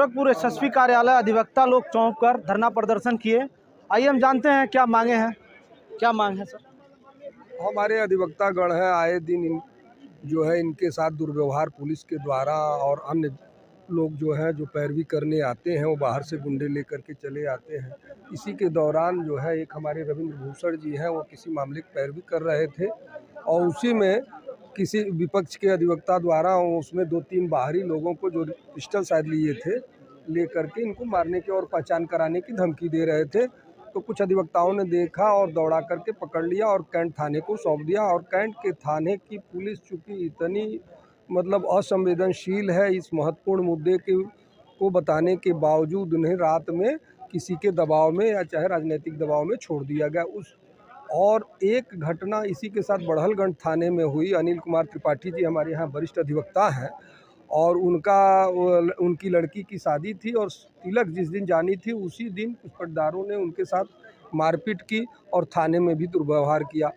Gorakhpur SSP कार्यालय अधिवक्ता लोग चौंक कर धरना प्रदर्शन किए। आइए हम जानते हैं क्या मांगे हैं। क्या मांग है सर? हमारे अधिवक्तागण है, आए दिन जो है इनके साथ दुर्व्यवहार पुलिस के द्वारा और अन्य लोग जो है जो पैरवी करने आते हैं, वो बाहर से गुंडे लेकर के चले आते हैं। इसी के दौरान जो है एक हमारे रविंद्र भूषण जी हैं, वो किसी मामले की पैरवी कर रहे थे और उसी में किसी विपक्ष के अधिवक्ता द्वारा उसमें 2-3 बाहरी लोगों को जो पिस्टल शायद लिए थे, ले करके इनको मारने की और पहचान कराने की धमकी दे रहे थे। तो कुछ अधिवक्ताओं ने देखा और दौड़ा करके पकड़ लिया और कैंट थाने को सौंप दिया। और कैंट के थाने की पुलिस चूँकि इतनी असंवेदनशील है, इस महत्वपूर्ण मुद्दे को बताने के बावजूद उन्हें रात में किसी के दबाव में या चाहे राजनीतिक दबाव में छोड़ दिया गया। और एक घटना इसी के साथ बड़हलगंज थाने में हुई। अनिल कुमार त्रिपाठी जी हमारे यहाँ वरिष्ठ अधिवक्ता हैं और उनकी लड़की की शादी थी और तिलक जिस दिन जानी थी उसी दिन कुछ पटदारों ने उनके साथ मारपीट की और थाने में भी दुर्व्यवहार किया।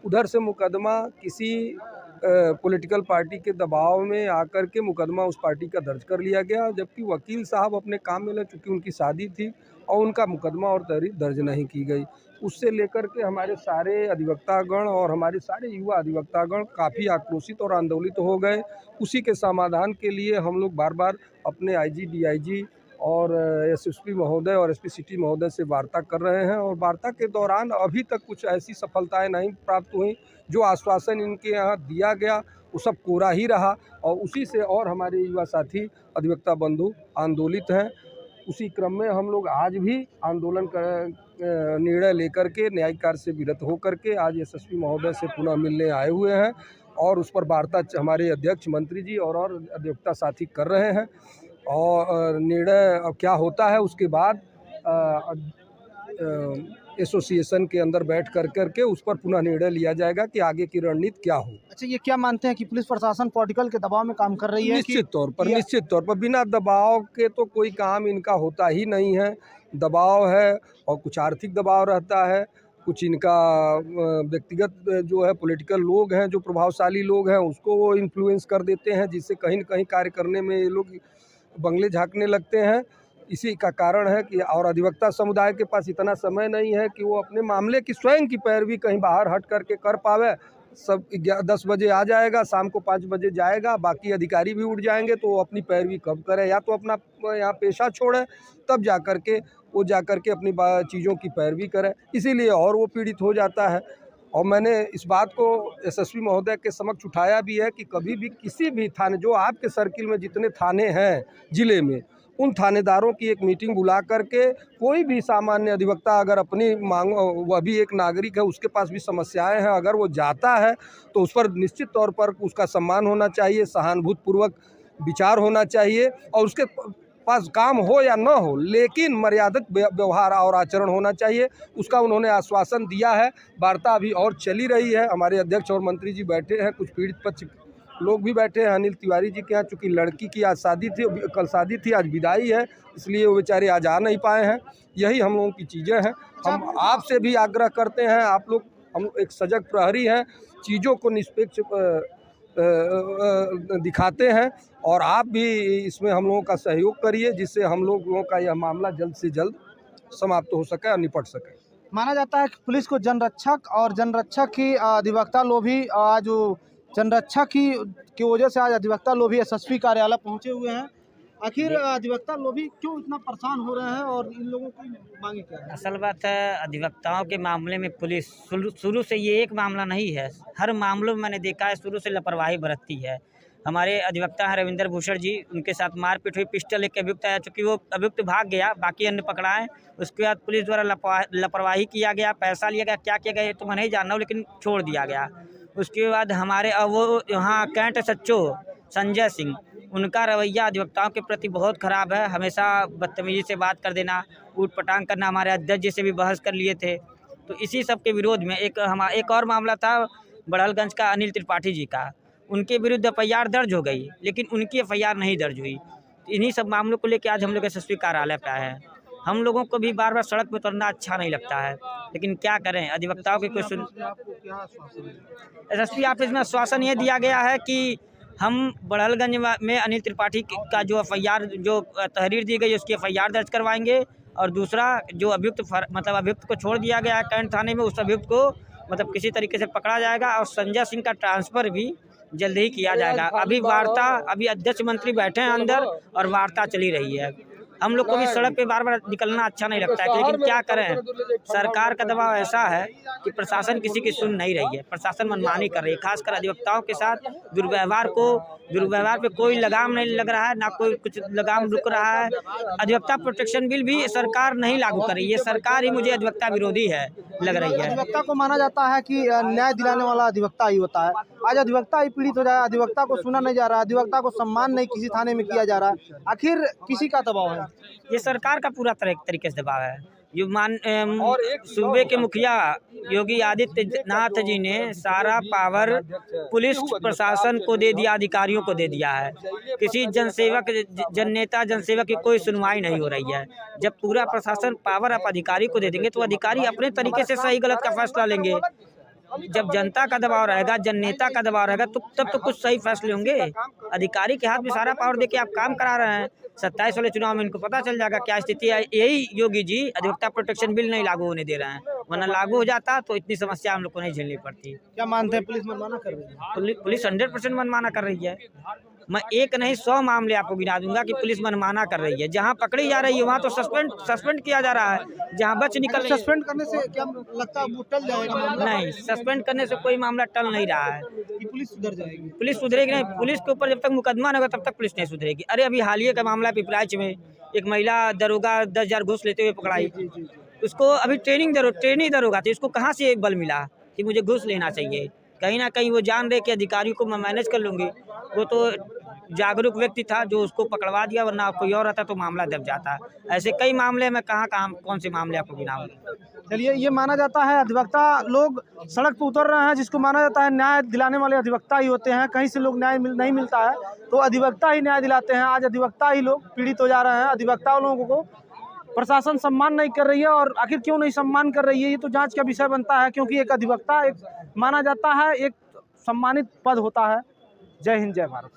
उधर से मुकदमा किसी पॉलिटिकल पार्टी के दबाव में आकर के मुकदमा उस पार्टी का दर्ज कर लिया गया, जबकि वकील साहब अपने काम में लगे, चूँकि उनकी शादी थी और उनका मुकदमा और तहरीर दर्ज नहीं की गई। उससे लेकर के हमारे सारे अधिवक्तागण और हमारे सारे युवा अधिवक्तागण काफ़ी आक्रोशित और आंदोलित हो गए। उसी के समाधान के लिए हम लोग बार बार अपने आईजी, डीआईजी और एसएसपी महोदय और एसपी सिटी महोदय से वार्ता कर रहे हैं और वार्ता के दौरान अभी तक कुछ ऐसी सफलताएं नहीं प्राप्त हुई। जो आश्वासन इनके यहाँ दिया गया वो सब कोरा ही रहा और उसी से और हमारे युवा साथी अधिवक्ता बंधु आंदोलित हैं। उसी क्रम में हम लोग आज भी आंदोलन कर निर्णय लेकर के न्यायिक कार्य से विरत होकर के आज एसएसपी महोदय से पुनः मिलने आए हुए हैं और उस पर वार्ता हमारे अध्यक्ष, मंत्री जी और अधिवक्ता साथी कर रहे हैं। और निर्णय अब क्या होता है उसके बाद एसोसिएशन के अंदर बैठ करके उस पर पुनः निर्णय लिया जाएगा कि आगे की रणनीति क्या हो। अच्छा, ये क्या मानते हैं कि पुलिस प्रशासन पॉलिटिकल के दबाव में काम कर रही है? निश्चित तौर पर बिना दबाव के तो कोई काम इनका होता ही नहीं है। दबाव है और कुछ आर्थिक दबाव रहता है, कुछ इनका व्यक्तिगत जो है पॉलिटिकल लोग हैं, जो प्रभावशाली लोग हैं, उसको वो इन्फ्लुएंस कर देते हैं, जिससे कहीं न कहीं कार्य करने में ये लोग बंगले झाँकने लगते हैं। इसी का कारण है कि और अधिवक्ता समुदाय के पास इतना समय नहीं है कि वो अपने मामले की स्वयं की पैरवी कहीं बाहर हट करके कर पावे। सब 10 बजे आ जाएगा, शाम को 5 बजे जाएगा, बाकी अधिकारी भी उठ जाएंगे तो वो अपनी पैरवी कब करे, या तो अपना यहाँ पेशा छोड़े तब जा कर के अपनी चीज़ों की पैरवी करे, इसीलिए और वो पीड़ित हो जाता है। और मैंने इस बात को एसएसपी महोदय के समक्ष उठाया भी है कि कभी भी किसी भी थाने, जो आपके सर्किल में जितने थाने हैं ज़िले में, उन थानेदारों की एक मीटिंग बुला करके कोई भी सामान्य अधिवक्ता अगर अपनी मांग, वह भी एक नागरिक है, उसके पास भी समस्याएं हैं, अगर वो जाता है तो उस पर निश्चित तौर पर उसका सम्मान होना चाहिए, सहानुभूतिपूर्वक विचार होना चाहिए और उसके पास काम हो या न हो, लेकिन मर्यादित व्यवहार और आचरण होना चाहिए। उसका उन्होंने आश्वासन दिया है। वार्ता अभी और चली रही है। हमारे अध्यक्ष और मंत्री जी बैठे हैं, कुछ पीड़ित पक्ष लोग भी बैठे हैं। अनिल तिवारी जी के यहाँ चूँकि लड़की की आज शादी थी, कल शादी थी, आज विदाई है, इसलिए वो बेचारे आज आ नहीं पाए हैं। यही हम लोगों की चीज़ें हैं। हम आपसे भी आग्रह करते हैं, आप लोग, हम एक सजग प्रहरी हैं, चीज़ों को निष्पक्ष दिखाते हैं और आप भी इसमें हम लोगों का सहयोग करिए, जिससे हम लोगों का यह मामला जल्द से जल्द समाप्त हो सके और निपट सके। माना जाता है कि पुलिस को जनरक्षक और जनरक्षक की अधिवक्ता लोग भी आज जनरक्षक की वजह से आज अधिवक्ता लोग भी एसएसपी कार्यालय पहुंचे हुए हैं। आखिर अधिवक्ता लोग भी क्यों इतना परेशान हो रहे हैं और इन लोगों की मांगे क्या है? असल बात है, अधिवक्ताओं के मामले में पुलिस शुरू से, ये एक मामला नहीं है, हर मामलों में मैंने देखा है शुरू से लापरवाही बरतती है। हमारे अधिवक्ता हैं रविंद्र भूषण जी, उनके साथ मारपीट हुई, पिस्टल एक अभियुक्त आया, चूँकि वो अभियुक्त भाग गया, बाकी अन्य पकड़ाएं। उसके बाद पुलिस द्वारा लापरवाही किया गया, पैसा लिया गया, क्या किया गया ये तो मैं नहीं जान रहा हूँ, लेकिन छोड़ दिया गया। उसके बाद हमारे वो यहाँ कैंट सच्चो संजय सिंह, उनका रवैया अधिवक्ताओं के प्रति बहुत ख़राब है। हमेशा बदतमीजी से बात कर देना, ऊट पटांग करना। हमारे अध्यक्ष जी से भी बहस कर लिए थे। तो इसी सब के विरोध में एक और मामला था बड़हलगंज का, अनिल त्रिपाठी जी का, उनके विरुद्ध एफआईआर दर्ज हो गई, लेकिन उनकी एफआईआर नहीं दर्ज हुई। तो इन्हीं सब मामलों को लेकर आज हम लोग एसएसपी कार्यालय पे आए हैं। हम लोगों को भी बार बार सड़क पर उतरना अच्छा नहीं लगता है, लेकिन क्या करें, अधिवक्ताओं की कोई एसएसपी ऑफिस में आश्वासन ये दिया गया है कि हम बड़हलगंज में अनिल त्रिपाठी का जो FIR जो तहरीर दी गई उसकी FIR दर्ज करवाएंगे, और दूसरा जो अभियुक्त को छोड़ दिया गया है कैंट थाने में, उस अभियुक्त को किसी तरीके से पकड़ा जाएगा, और संजय सिंह का ट्रांसफ़र भी जल्द ही किया जाएगा। अभी अध्यक्ष मंत्री बैठे हैं अंदर और वार्ता चली रही है। हम लोग को भी सड़क पे बार बार निकलना अच्छा नहीं लगता है, लेकिन क्या करें, सरकार का दबाव ऐसा है कि प्रशासन किसी की सुन नहीं रही है। प्रशासन मनमानी कर रही है, खासकर अधिवक्ताओं के साथ दुर्व्यवहार पे कोई लगाम नहीं लग रहा है, ना कोई कुछ लगाम रुक रहा है। अधिवक्ता प्रोटेक्शन बिल भी सरकार नहीं लागू कर रही है। सरकार ही मुझे अधिवक्ता विरोधी है लग रही है। अधिवक्ता को माना जाता है कि न्याय दिलाने वाला अधिवक्ता ही होता है। आज अधिवक्ता ही पीड़ित हो जाए, अधिवक्ता को सुना नहीं जा रहा, अधिवक्ता को सम्मान नहीं किसी थाने में किया जा रहा, आखिर किसी का दबाव है? ये सरकार का पूरा तरीके से दबाव है। जो सूबे के मुखिया योगी आदित्यनाथ जी ने सारा पावर पुलिस प्रशासन को दे दिया, अधिकारियों को दे दिया है। किसी जनसेवक की कोई सुनवाई नहीं हो रही है। जब पूरा प्रशासन पावर आप अधिकारी को दे देंगे तो अधिकारी अपने तरीके से सही गलत का फैसला लेंगे। जब जनता का दबाव रहेगा, जननेता का दबाव रहेगा, तो तब तो कुछ सही फैसले होंगे। अधिकारी के हाथ में सारा पावर देके आप काम करा रहे हैं। 27 वाले चुनाव में इनको पता चल जाएगा क्या स्थिति है। यही योगी जी अधिवक्ता प्रोटेक्शन बिल नहीं लागू होने दे रहे हैं, वरना लागू हो जाता तो इतनी समस्या हम लोग को नहीं झेलनी पड़ती। क्या मानते हैं, पुलिस मनमाना कर रही है? पुलिस 100% मनमाना कर रही है। मैं एक नहीं 100 मामले आपको गिना दूंगा कि पुलिस मनमाना कर रही है। जहाँ पकड़ी जा रही है वहाँ तो सस्पेंड किया जा रहा है। जहाँ बच निकल सस्पेंड करने से क्या लगता है वो टल जाएगा मामला? नहीं, सस्पेंड करने से कोई मामला टल नहीं रहा है। कि पुलिस सुधर जाएगी? पुलिस सुधरेगी नहीं। पुलिस के ऊपर जब तक मुकदमा नहीं होगा तब तक पुलिस नहीं सुधरेगी। अरे अभी हालिया का मामला है पिपराइच में, एक महिला दरोगा 10,000 घूस लेते हुए पकड़ाई। उसको अभी ट्रेनिंग दरोगा थी, उसको कहाँ से बल मिला कि मुझे घूस लेना चाहिए? कहीं ना कहीं वो जान रहे कि अधिकारी को मैं मैनेज कर लूँगी। वो तो जागरूक व्यक्ति था जो उसको पकड़वा दिया, वरना कोई और रहता तो मामला दब जाता। ऐसे कई मामले में कौन से मामले आपको गिनाऊँ? चलिए, ये माना जाता है अधिवक्ता लोग सड़क पर उतर रहे हैं, जिसको माना जाता है न्याय दिलाने वाले अधिवक्ता ही होते हैं। कहीं से लोग नहीं मिलता है तो अधिवक्ता ही न्याय दिलाते हैं। आज अधिवक्ता ही लोग पीड़ित हो जा रहे हैं। अधिवक्ता लोगों को प्रशासन सम्मान नहीं कर रही है, और आखिर क्यों नहीं सम्मान कर रही है ये तो जांच का विषय बनता है, क्योंकि एक अधिवक्ता एक माना जाता है एक सम्मानित पद होता है। जय हिंद, जय भारत।